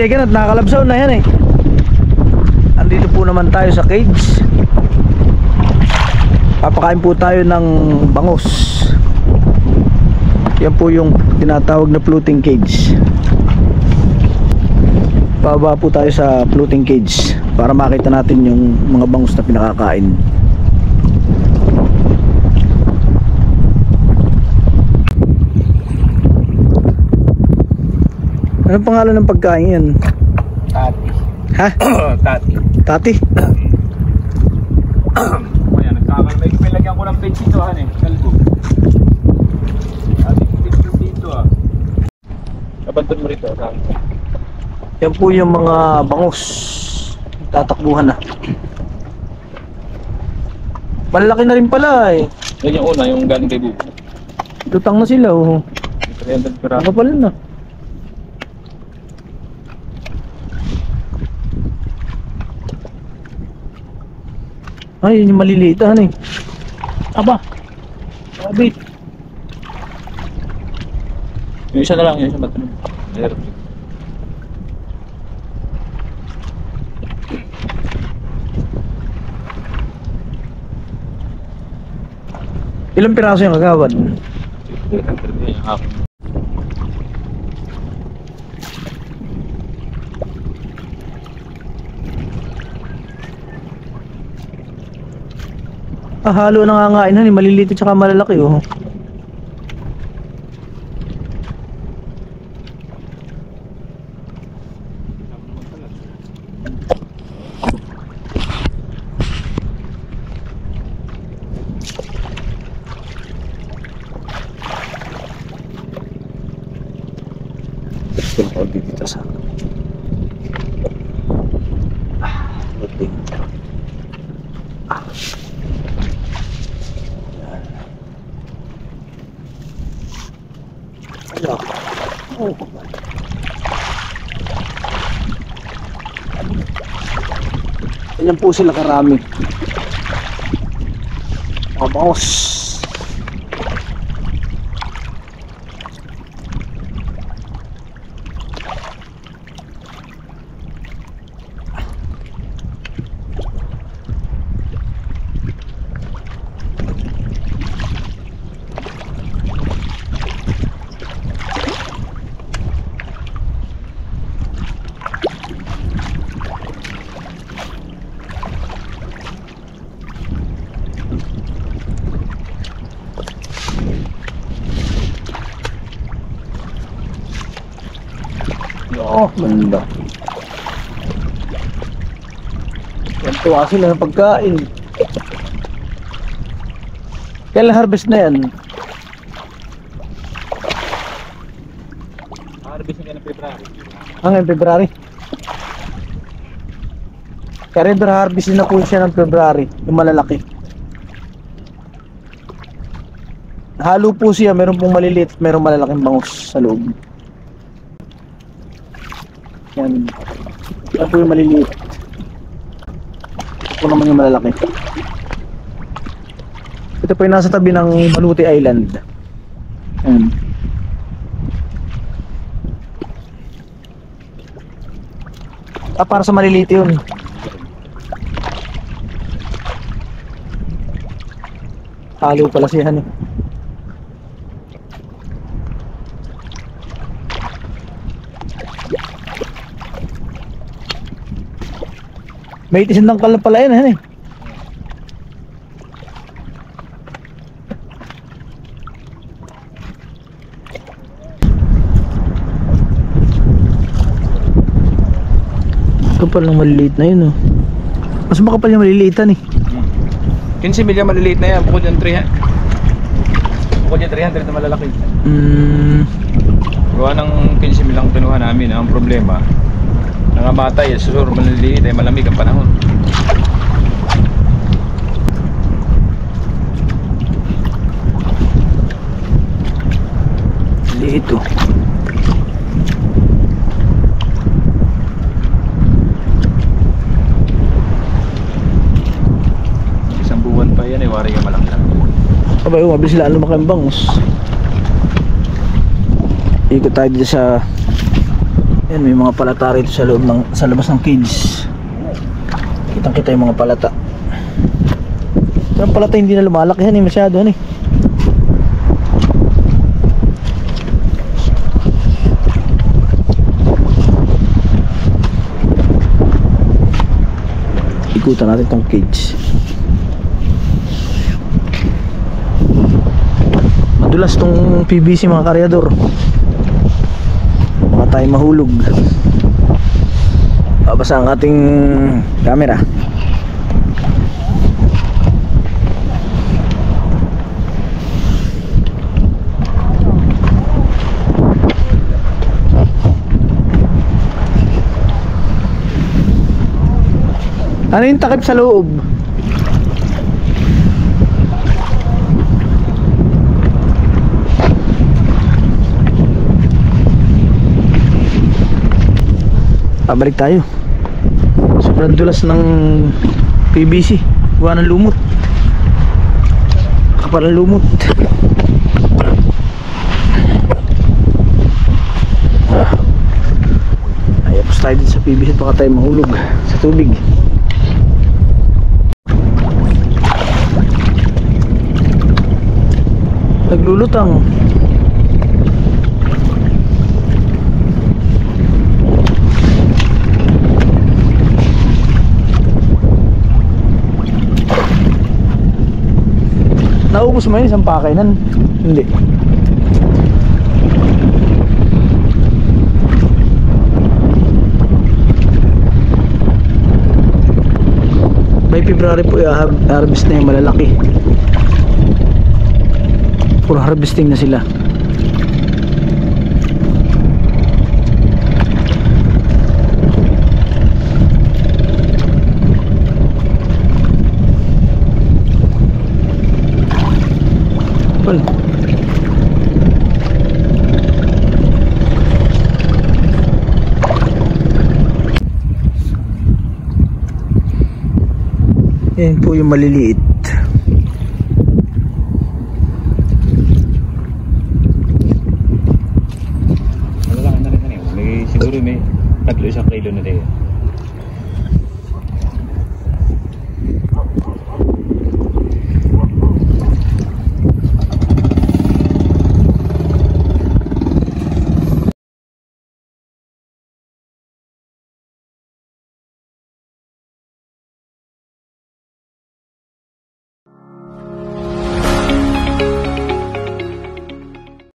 chicken at nakakalabsaw na yan eh. Andito po naman tayo sa cage. Papakain po tayo ng bangus. Yan po yung tinatawag na floating cage. Baba po tayo sa floating cage para makita natin yung mga bangus na pinakakain. Anong pangalan ng pagkain yan? Tati. Ha? Tati. Tati? Ayan, may lagyan ko ng page dito kalbo. Tati, page dito Abandon mo rito. Yan po yung mga bangus. Tatakbuhan na. Malalaki na rin pala eh. Yan yung una, yung galing kay Bubo. Lutang na sila oh. 300 pera. Kapal na. Ay, yun yung maliliit eh. Aba. Abit. Yung isa na lang, yung isa matulog. Ilang piraso yung kagawad? 300 yung hapon. Halo na nga ngain han, maliliit at saka malalaki oh. Dito sa oh. Ganyan po sila karami. Mga bangus. Oh, ganda. Yan tuwa sila ng pagkain. Kailan harvest na yan? Harvest na ng February. Hanggang February? Kaya rin harvest na po siya ng February. Yung malalaki. Halo po siya. Meron pong maliliit, meron malalaking bangus sa loob. Yan. Yan po yung maliliit. Ito po naman yung malalaki. Ito po yung nasa tabi ng Baluti Island. Yan. Para sa maliliit yun. Halo pala siya eh. May itisindang kal pala yan eh. Kapal ng maliliit na yun oh. Mas makapal yung maliliitan eh. 15 milya maliliit na yan, bukod yung 300. Bukod yung 300 na malalaki. Gawa ng 15 milyang tinuha namin, ang problema nangamatay, susur maliliit ay malamig ang panahon. Liit oh. Isang buwan pa yan wari ka malaki lang. Abay, mabilis sila lumaki ang bangus. Ikot tayo dito sa Yan, may mga palata rito sa loob ng, sa labas ng cage. Kitang kita yung mga palata. Yung palata hindi na lumalaki yan masyado yan Ikutan natin tong cage. Madulas tong PVC mga karyador. Baka tayo mahulog. Babasa ang ating camera. Ano yung takip sa loob? Pabalik tayo. Sobrang dulas ng PVC. Gawa ng lumot. Kapal ng lumot. Ayapos tayo din sa PVC. Baka tayo mahulog sa tubig. Naglulutang. Naubos mo yun isang pakainan? Hindi. By February po harvest na yung malalaki. Puro harvesting na sila. Well, yan po yung maliliit. Siguro may 3 isang kilo na din.